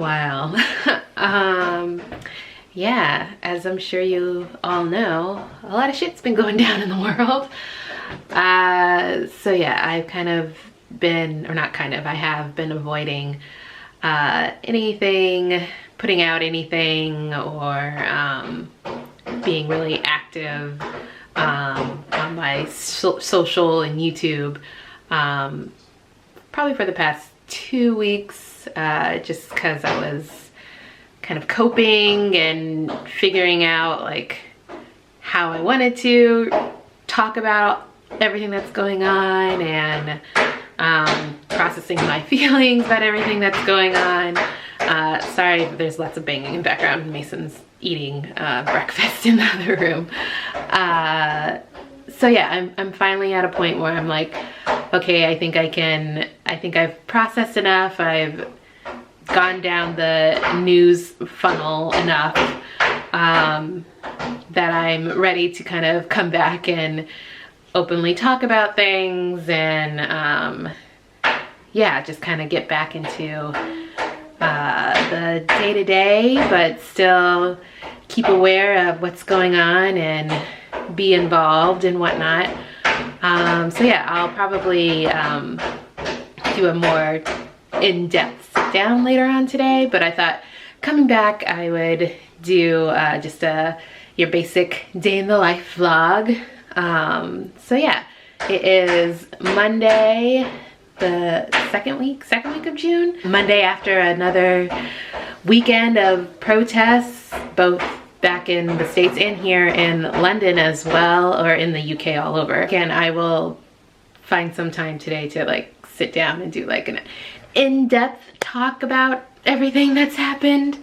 while. Yeah, as I'm sure you all know, a lot of shit's been going down in the world. So yeah, I've kind of been, or not kind of, I have been avoiding anything, putting out anything, or being really active on my social and YouTube, probably for the past 2 weeks, just because I was kind of coping and figuring out like how I wanted to talk about everything that's going on, and processing my feelings about everything that's going on. Sorry if there's lots of banging in the background. Mason's eating breakfast in the other room. So yeah, I'm finally at a point where I'm like, okay, I think I've processed enough. I've gone down the news funnel enough that I'm ready to kind of come back and openly talk about things, and yeah, just kind of get back into the day-to-day, but still keep aware of what's going on and be involved and whatnot. So yeah, I'll probably do a more in-depth sit down later on today, but I thought coming back I would do just your basic day in the life vlog. So yeah, it is Monday, the second week of June. Monday after another weekend of protests, both back in the States and here in London as well, or in the UK, all over. Again, I will find some time today to like sit down and do like an in-depth talk about everything that's happened.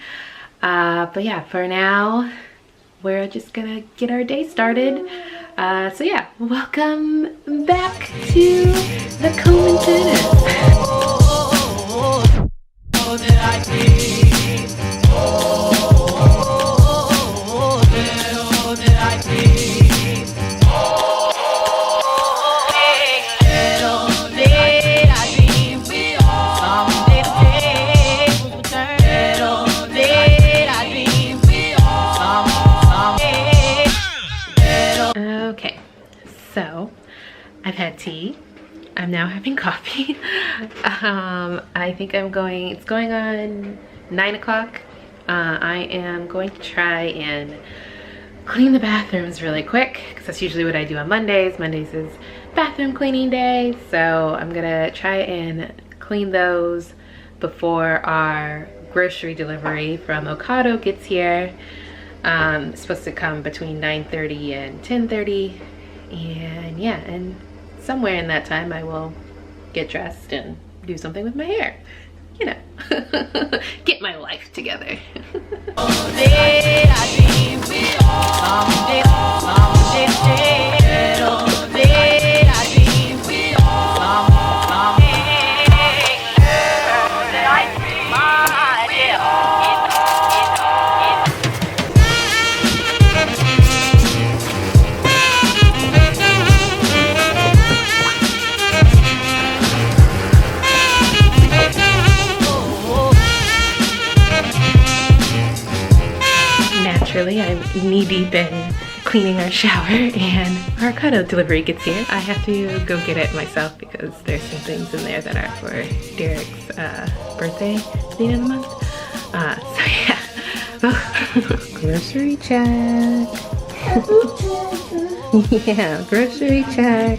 But yeah, for now, we're just gonna get our day started. So yeah, welcome back to the Coincidence. Okay, so I've had tea. I'm now having coffee. I think it's going on 9 o'clock. I am going to try and clean the bathrooms really quick, because that's usually what I do on Mondays. Mondays is bathroom cleaning day, so I'm gonna try and clean those before our grocery delivery from Ocado gets here. It's supposed to come between 9:30 and 10:30, and yeah, and somewhere in that time I will get dressed and do something with my hair, you know. Get my life together. Naturally, I'm knee-deep in cleaning our shower, and our Ocado delivery gets here. I have to go get it myself because there's some things in there that are for Derek's birthday at the end of the month. So yeah. Grocery check. Yeah, grocery check.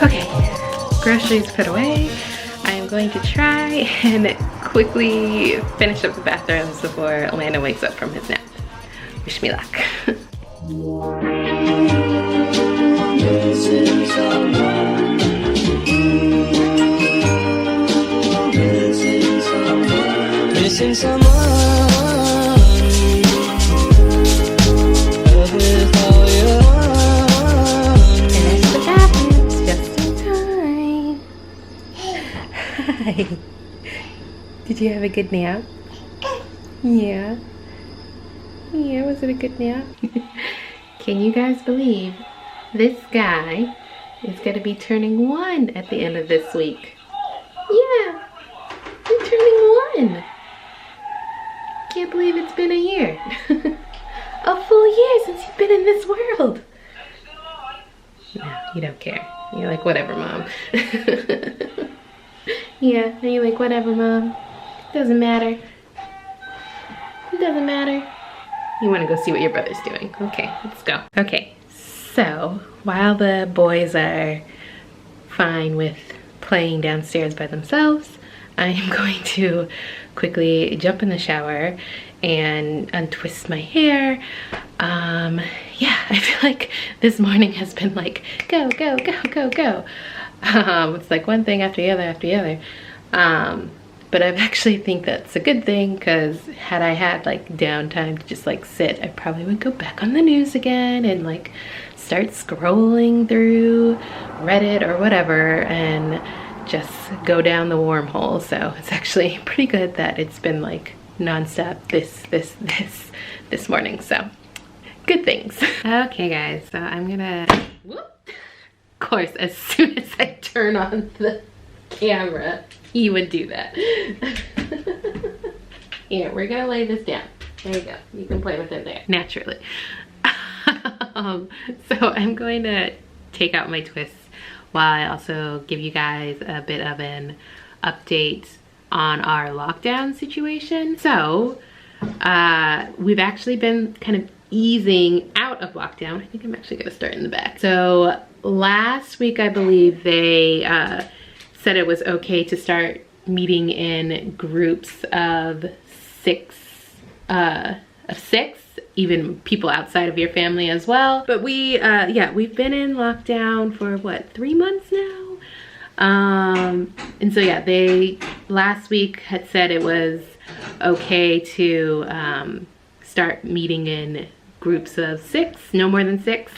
Okay, groceries put away. I am going to try and quickly finish up the bathrooms before Landon wakes up from his nap. Wish me luck. Missing someone. Hi. Did you have a good nap? Yeah. Yeah, was it a good nap? Can you guys believe this guy is gonna be turning 1 at the end of this week? Yeah, he's turning 1. Can't believe it's been a year. A full year since you've been in this world. No, you don't care. You're like, whatever, Mom. Yeah, and you're like, whatever, Mom. Doesn't matter. It doesn't matter. You want to go see what your brother's doing. Okay, let's go. Okay, so while the boys are fine with playing downstairs by themselves, I am going to quickly jump in the shower and untwist my hair. Yeah, I feel like this morning has been like, go, go, go, go, go. It's like one thing after the other after the other. But I actually think that's a good thing, because had I had like downtime to just like sit, I probably would go back on the news again and like start scrolling through Reddit or whatever and just go down the wormhole. So it's actually pretty good that it's been like nonstop this morning. So good things. Okay guys, so I'm gonna, whoop. Of course, as soon as I turn on the camera, he would do that. Here, we're gonna lay this down. There you go. You can play with it there, naturally. So I'm going to take out my twists while I also give you guys a bit of an update on our lockdown situation. So we've actually been kind of easing out of lockdown. I think I'm actually gonna start in the back. So last week, I believe they said it was okay to start meeting in groups of six, even people outside of your family as well. But we, yeah, we've been in lockdown for what, 3 months now? And so yeah, they last week had said it was okay to start meeting in groups of 6, no more than 6.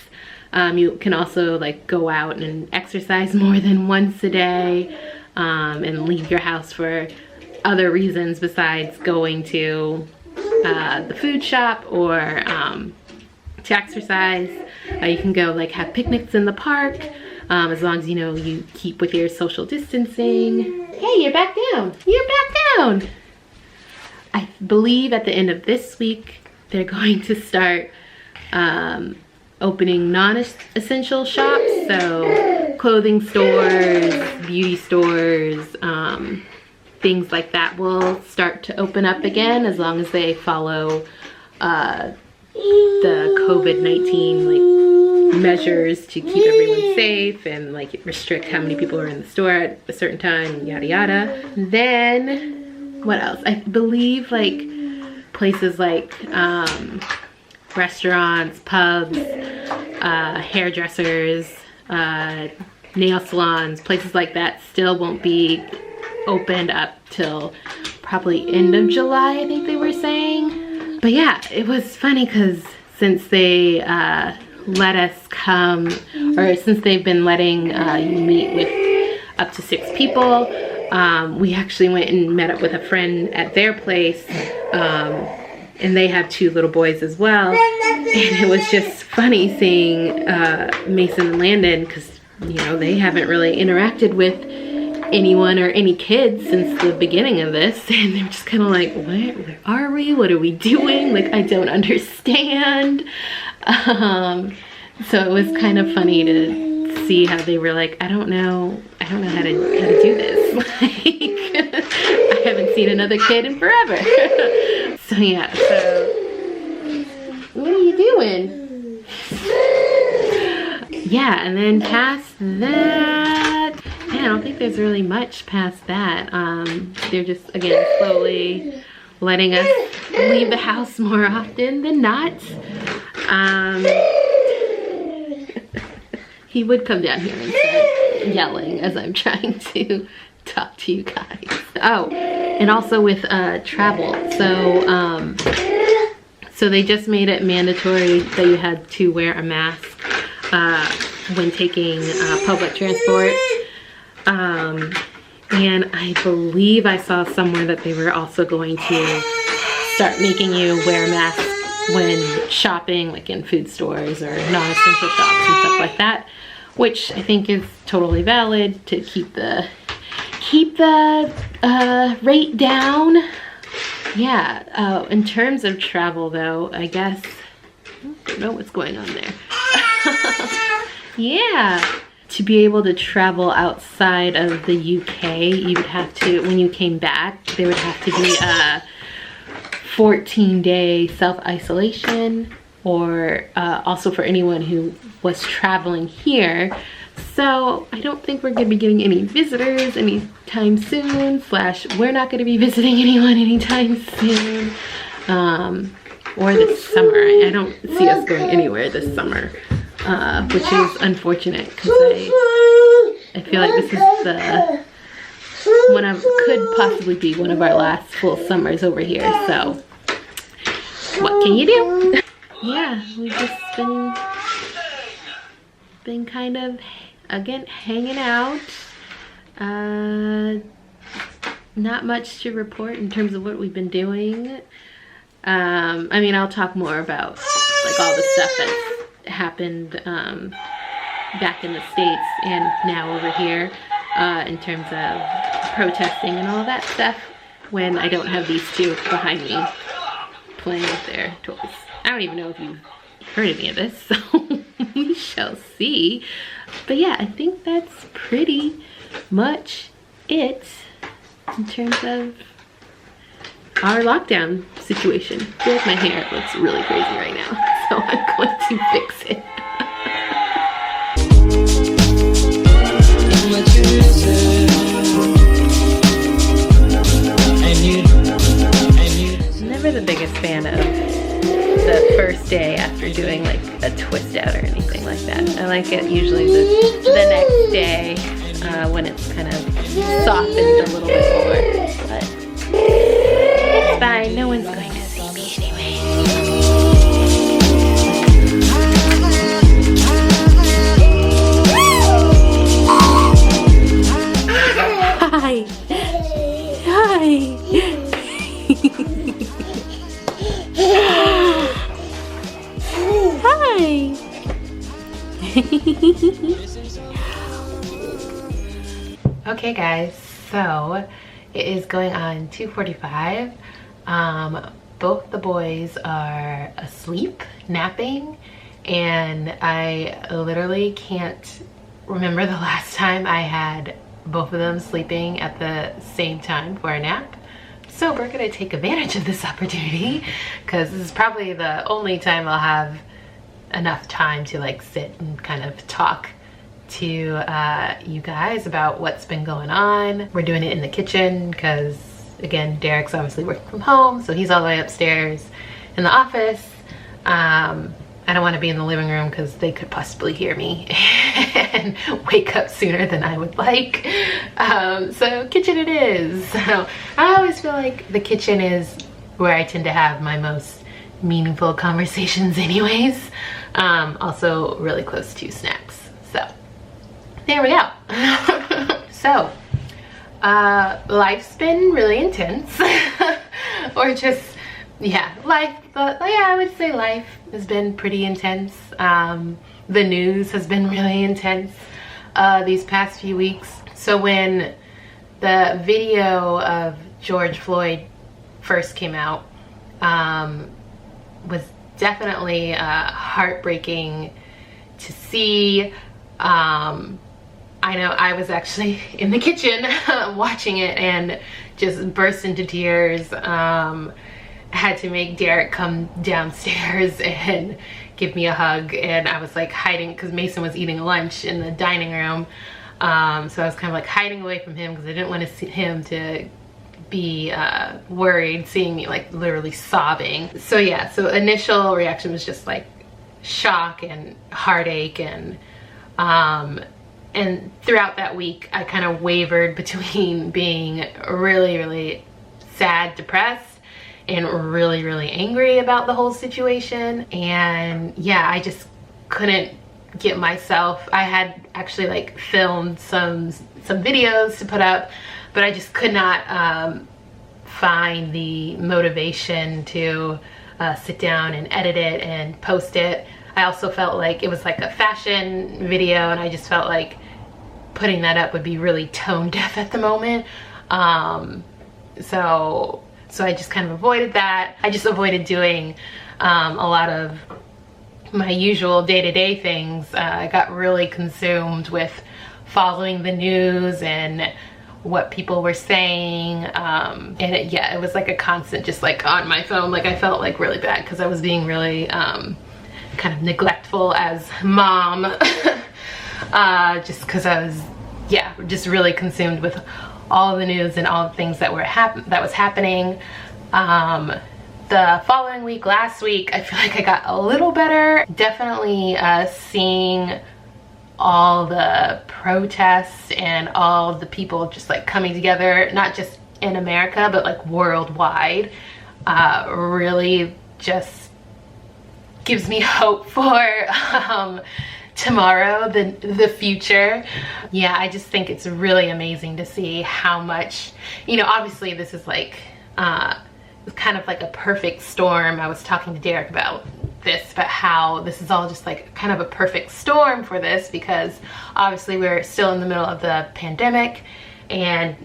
You can also like go out and exercise more than once a day, and leave your house for other reasons besides going to the food shop or to exercise. You can go like have picnics in the park, as long as you know you keep with your social distancing. Hey, you're back down. You're back down. I believe at the end of this week they're going to start opening non-essential shops, so clothing stores, beauty stores, things like that will start to open up again, as long as they follow the COVID-19 like measures to keep everyone safe and like restrict how many people are in the store at a certain time, yada yada. Then what else? I believe like places like restaurants, pubs, hairdressers, nail salons, places like that still won't be opened up till probably end of July, I think they were saying. But yeah, it was funny because since they let us come, or since they've been letting you meet with up to 6 people, we actually went and met up with a friend at their place, and they have 2 little boys as well. And it was just funny seeing Mason and Landon, because you know they haven't really interacted with anyone or any kids since the beginning of this, and they're just kind of like, where are we? What are we doing? Like, I don't understand. So it was kind of funny to see how they were like, I don't know how to do this. Like, I haven't seen another kid in forever. So yeah, so what are you doing? Yeah, and then past that, yeah, I don't think there's really much past that. They're just, again, slowly letting us leave the house more often than not. He would come down here and start yelling as I'm trying to talk to you guys. Oh, and also with travel. So they just made it mandatory that you had to wear a mask when taking public transport. And I believe I saw somewhere that they were also going to start making you wear a mask when shopping, like in food stores or non-essential shops and stuff like that, which I think is totally valid to keep the rate down. Yeah, in terms of travel though, I guess, I don't know what's going on there. Yeah, to be able to travel outside of the UK, you would have to, when you came back, there would have to be a 14-day self-isolation, or also for anyone who was traveling here. So I don't think we're gonna be getting any visitors anytime soon, / we're not gonna be visiting anyone anytime soon, or this summer. I don't see us going anywhere this summer, which is unfortunate because I feel like this is could possibly be one of our last full summers over here. So what can you do? Yeah, we've just been kind of, again, hanging out. Not much to report in terms of what we've been doing. I mean, I'll talk more about like all the stuff that's happened back in the States and now over here in terms of protesting and all that stuff when I don't have these two behind me playing with their toys. I don't even know if you've heard any of this, so we shall see. But yeah, I think that's pretty much it in terms of our lockdown situation. I feel like my hair looks really crazy right now, so I'm going to fix it. Never the biggest fan of the first day after doing like a twist out or anything like that. I like it usually the next day when it's kind of softened a little bit more. But it's fine, no one's going to see me anyway. Hi. Hi. Hi. Okay guys, so it is going on 2:45. Both the boys are asleep, napping, and I literally can't remember the last time I had both of them sleeping at the same time for a nap. So we're gonna take advantage of this opportunity because this is probably the only time I'll have enough time to like sit and kind of talk to you guys about what's been going on. We're doing it in the kitchen because, again, Derek's obviously working from home, so he's all the way upstairs in the office. I don't want to be in the living room because they could possibly hear me and wake up sooner than I would like. So kitchen it is. So I always feel like the kitchen is where I tend to have my most meaningful conversations anyways. Also really close to snacks. So there we go. So life's been really intense. Or just, yeah, life, but yeah, I would say life has been pretty intense. The news has been really intense these past few weeks. So when the video of George Floyd first came out, was definitely heartbreaking to see. I know I was actually in the kitchen watching it and just burst into tears. Had to make Derek come downstairs and give me a hug, and I was like hiding because Mason was eating lunch in the dining room. So I was kind of like hiding away from him because I didn't want to see him to be worried seeing me like literally sobbing. So yeah, so initial reaction was just like shock and heartache, and throughout that week I kind of wavered between being really sad, depressed, and really angry about the whole situation. And yeah, I just couldn't get myself, I had actually like filmed some videos to put up, but I just could not find the motivation to sit down and edit it and post it. I also felt like it was like a fashion video, and I just felt like putting that up would be really tone deaf at the moment. So I just kind of avoided that. I just avoided doing a lot of my usual day-to-day things. I got really consumed with following the news and what people were saying, and it was like a constant, just like on my phone. Like I felt like really bad because I was being really kind of neglectful as mom, just because I was just really consumed with all the news and all the things that was happening. The following week, last week, I feel like I got a little better. Definitely seeing all the protests and all the people just like coming together, not just in America, but like worldwide, really just gives me hope for tomorrow, the future. Yeah, I just think it's really amazing to see how much, you know, obviously this is like kind of like a perfect storm. I was talking to Derek about this, but how this is all just like kind of a perfect storm for this, because obviously we're still in the middle of the pandemic and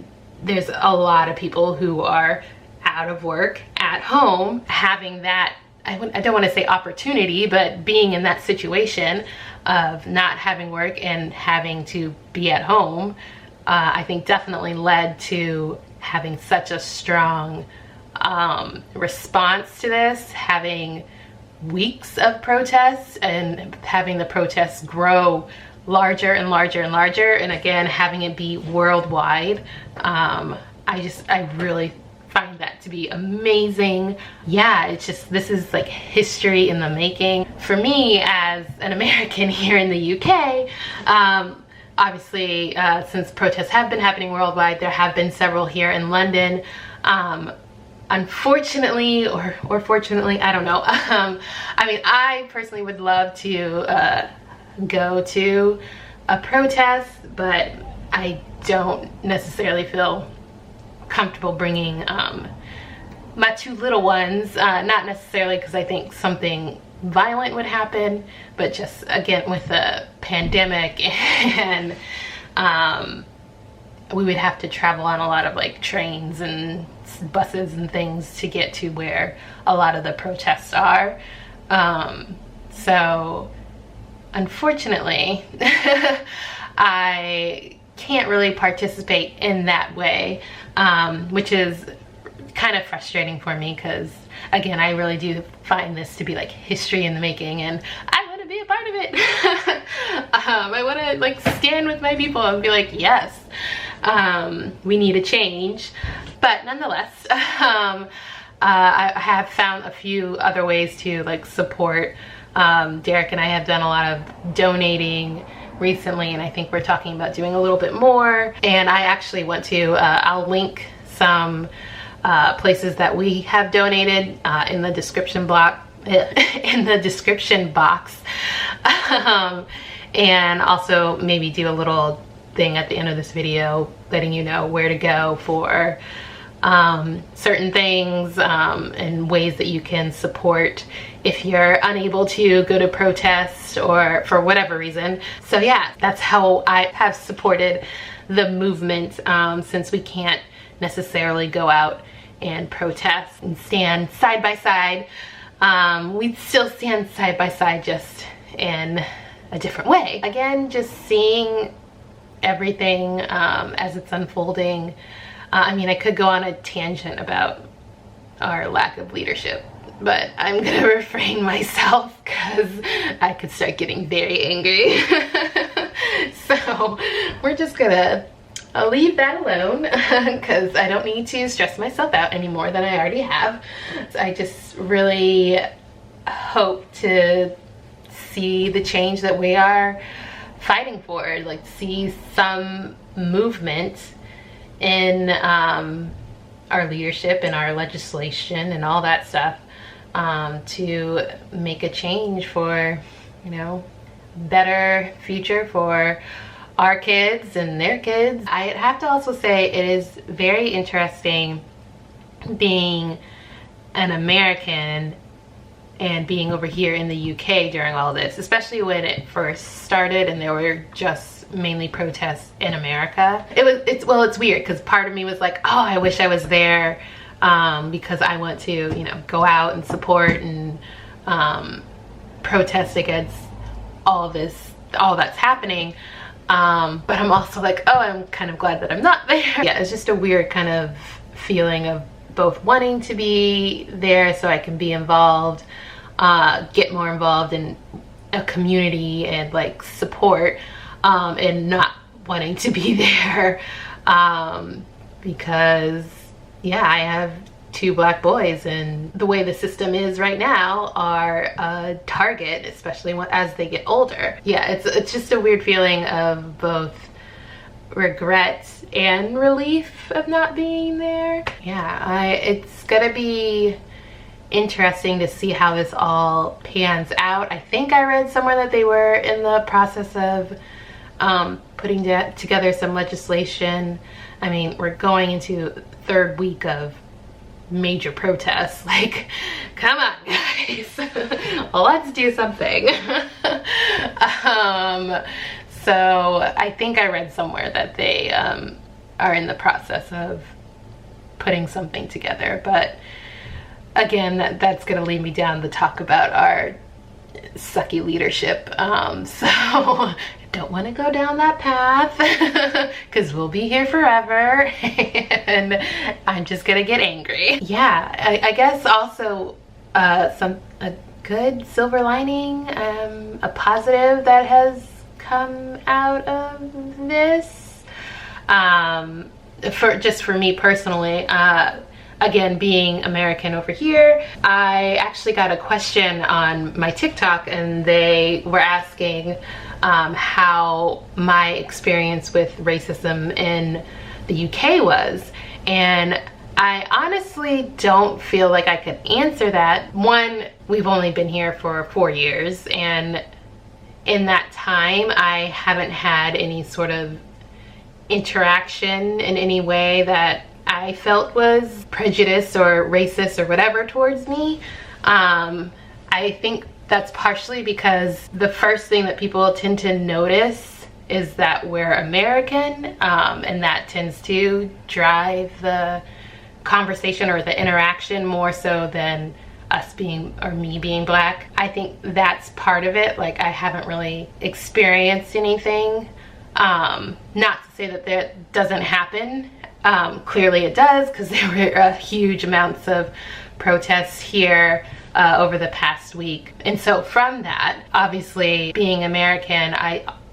there's a lot of people who are out of work, at home, having that, I don't want to say opportunity, but being in that situation of not having work and having to be at home, I think definitely led to having such a strong response to this, having weeks of protests and having the protests grow larger and larger and larger, and again having it be worldwide. I really find that to be amazing. Yeah, it's just, this is like history in the making. For me as an American here in the UK, obviously since protests have been happening worldwide, there have been several here in London. Unfortunately, or fortunately, I don't know. I mean, I personally would love to go to a protest, but I don't necessarily feel comfortable bringing my two little ones, not necessarily because I think something violent would happen, but just again with the pandemic, and we would have to travel on a lot of like trains and buses and things to get to where a lot of the protests are. So unfortunately I can't really participate in that way, which is kind of frustrating for me, because again, I really do find this to be like history in the making, and I want to be a part of it. I want to like stand with my people and be like, yes, we need a change. But nonetheless, I have found a few other ways to like support. Derek and I have done a lot of donating recently, and I think we're talking about doing a little bit more. And I actually want to, I'll link some places that we have donated in the description box, and also maybe do a little thing at the end of this video letting you know where to go for certain things, and ways that you can support if you're unable to go to protests or for whatever reason. So yeah, that's how I have supported the movement, since we can't necessarily go out and protest and stand side by side. We'd still stand side by side, just in a different way. Again, just seeing everything as it's unfolding. I mean, I could go on a tangent about our lack of leadership, but I'm gonna refrain myself because I could start getting very angry. So we're just gonna leave that alone, because I don't need to stress myself out any more than I already have. So I just really hope to see the change that we are fighting for, like see some movement in our leadership and our legislation and all that stuff, to make a change for, you know, better future for our kids and their kids. I have to also say it is very interesting being an American and being over here in the UK during all this, especially when it first started and there were just mainly protests in America. It's weird because part of me was like, oh, I wish I was there because I want to, you know, go out and support and protest against all that's happening. But I'm also like, oh, I'm kind of glad that I'm not there. Yeah, it's just a weird kind of feeling of both wanting to be there so I can be involved, get more involved in a community and like support, and not wanting to be there because yeah, I have 2 black boys, and the way the system is right now are a target, especially as they get older. Yeah, it's just a weird feeling of both regret and relief of not being there. Yeah, it's gonna be interesting to see how this all pans out. I think I read somewhere that they were in the process of putting together some legislation. I mean, we're going into the 3rd week of major protests. Like, come on guys, let's do something. So I think I read somewhere that they are in the process of putting something together, but again, that's gonna lead me down to talk about our sucky leadership, so I don't want to go down that path because we'll be here forever and I'm just gonna get angry. Yeah, I guess also a good silver lining, a positive that has come out of this, for me personally, again, being American over here, I actually got a question on my TikTok, and they were asking how my experience with racism in the UK was, and I honestly don't feel like I could answer that. One, we've only been here for 4 years, and in that time I haven't had any sort of interaction in any way that I felt was prejudice or racist or whatever towards me. I think that's partially because the first thing that people tend to notice is that we're American, and that tends to drive the conversation or the interaction more so than us being, or me being black. I think that's part of it. Like, I haven't really experienced anything. Not to say that that doesn't happen. Clearly it does, because there were huge amounts of protests here over the past week. And so from that, obviously being American,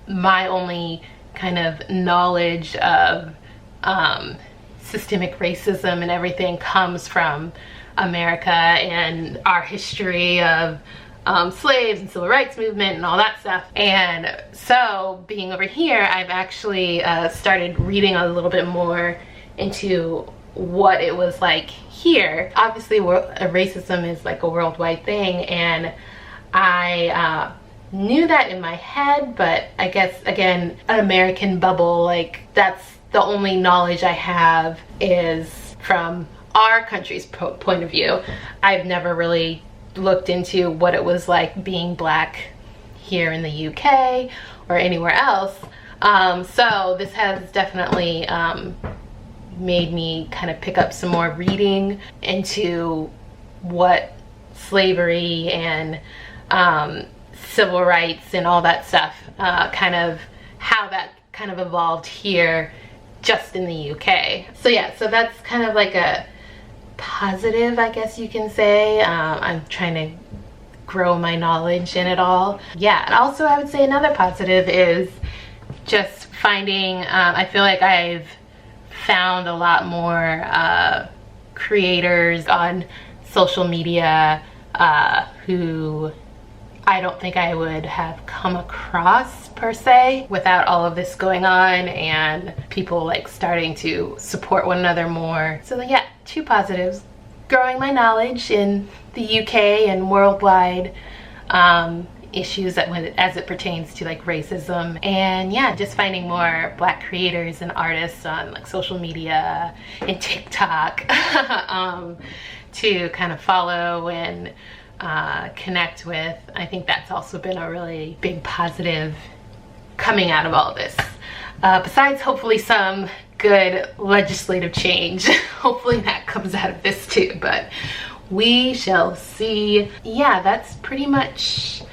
my only kind of knowledge of systemic racism and everything comes from America and our history of slaves and civil rights movement and all that stuff. And so being over here, I've actually started reading a little bit more into what it was like here. Obviously racism is like a worldwide thing, and I knew that in my head, but I guess again, an American bubble, like that's the only knowledge I have is from our country's point of view. I've never really looked into what it was like being black here in the UK or anywhere else. So this has definitely made me kind of pick up some more reading into what slavery and civil rights and all that stuff, kind of how that kind of evolved here just in the UK. So yeah, so that's kind of like a positive, I guess you can say. I'm trying to grow my knowledge in it all. Yeah, and also I would say another positive is just finding, I feel like I've found a lot more creators on social media who I don't think I would have come across per se without all of this going on, and people like starting to support one another more. So yeah, 2 positives: growing my knowledge in the UK and worldwide issues as it pertains to like racism, and yeah, just finding more black creators and artists on like social media and TikTok to kind of follow and connect with. I think that's also been a really big positive coming out of all this. Besides hopefully some good legislative change. Hopefully that comes out of this too, but we shall see. Yeah, that's pretty much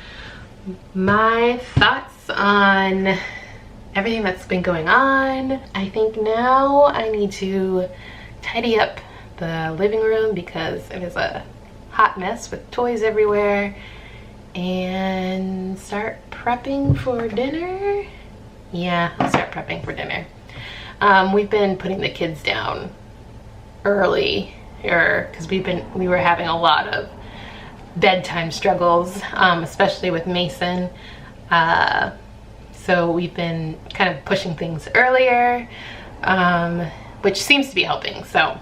my thoughts on everything that's been going on. I think now I need to tidy up the living room because it is a hot mess with toys everywhere, and start prepping for dinner. Yeah, I'll start prepping for dinner. We've been putting the kids down early here because we were having a lot of bedtime struggles, especially with Mason. So we've been kind of pushing things earlier, which seems to be helping. So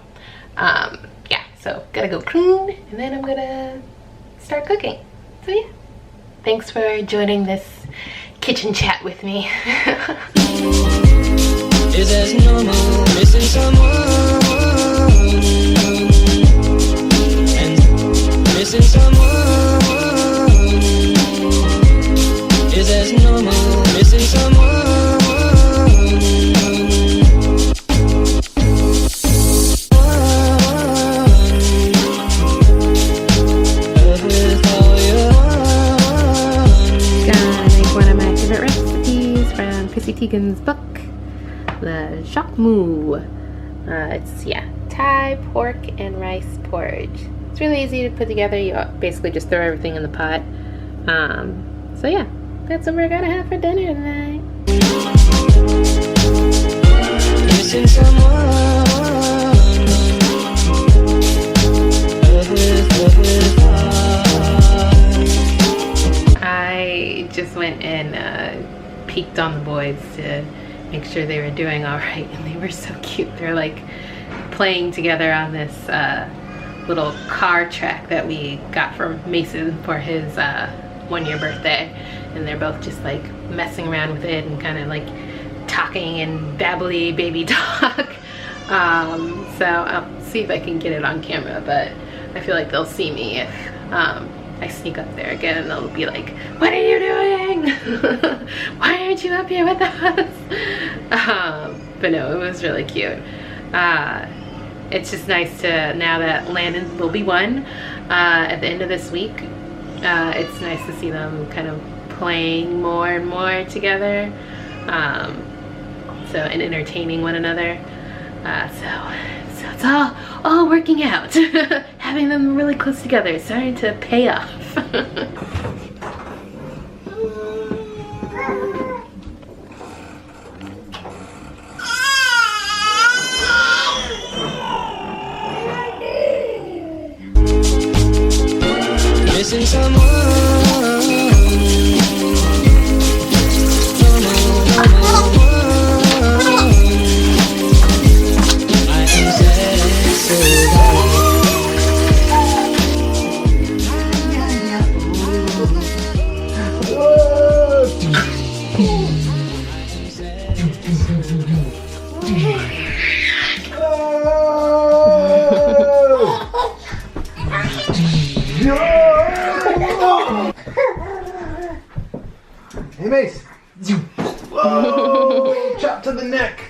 yeah, so gotta go clean and then I'm gonna start cooking. So yeah, thanks for joining this kitchen chat with me. Is as normal, missing someone, and missing someone. Is as normal, missing someone. Tegan's book, the Jacques Mou. It's, yeah, Thai pork and rice porridge. It's really easy to put together. You basically just throw everything in the pot. So yeah, that's what we're gonna have for dinner tonight. Missing someone. I just went and peeked on the boys to make sure they were doing all right, and they were so cute. They're like playing together on this little car track that we got from Mason for his 1-year birthday, and they're both just like messing around with it and kind of like talking and babbly baby talk. So I'll see if I can get it on camera, but I feel like they'll see me if I sneak up there again, and they'll be like, "What are you doing? Why aren't you up here with us?" But no, it was really cute. It's just nice to, now that Landon will be 1 at the end of this week, it's nice to see them kind of playing more and more together, and entertaining one another. So it's all working out. Having them really close together is starting to pay off. Missing someone. Hey Mace! Whoa! Chop to the neck!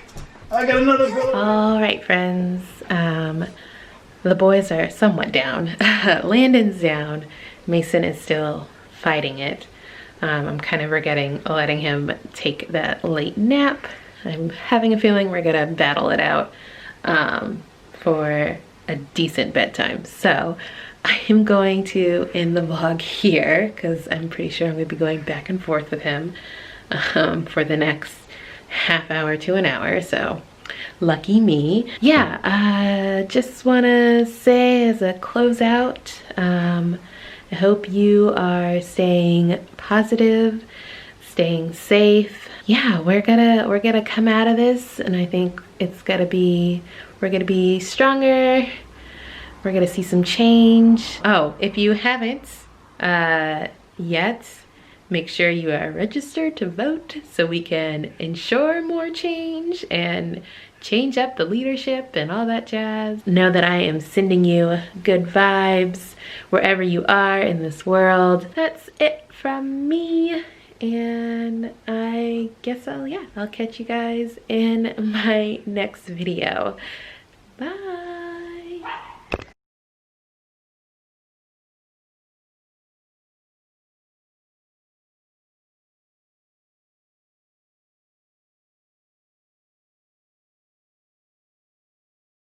I got another brother! Alright friends, the boys are somewhat down. Landon's down. Mason is still fighting it. I'm kind of letting him take that late nap. I'm having a feeling we're gonna battle it out for a decent bedtime. So I am going to end the vlog here because I'm pretty sure I'm going to be going back and forth with him for the next half hour to an hour. So lucky me. Yeah, just want to say as a closeout, I hope you are staying positive, staying safe. Yeah, we're gonna come out of this, and I think we're gonna be stronger. We're gonna see some change. Oh, if you haven't yet, Make sure you are registered to vote so we can ensure more change and change up the leadership and all that jazz. Know that I am sending you good vibes wherever you are in this world. That's it from me. And I guess I'll catch you guys in my next video. Bye.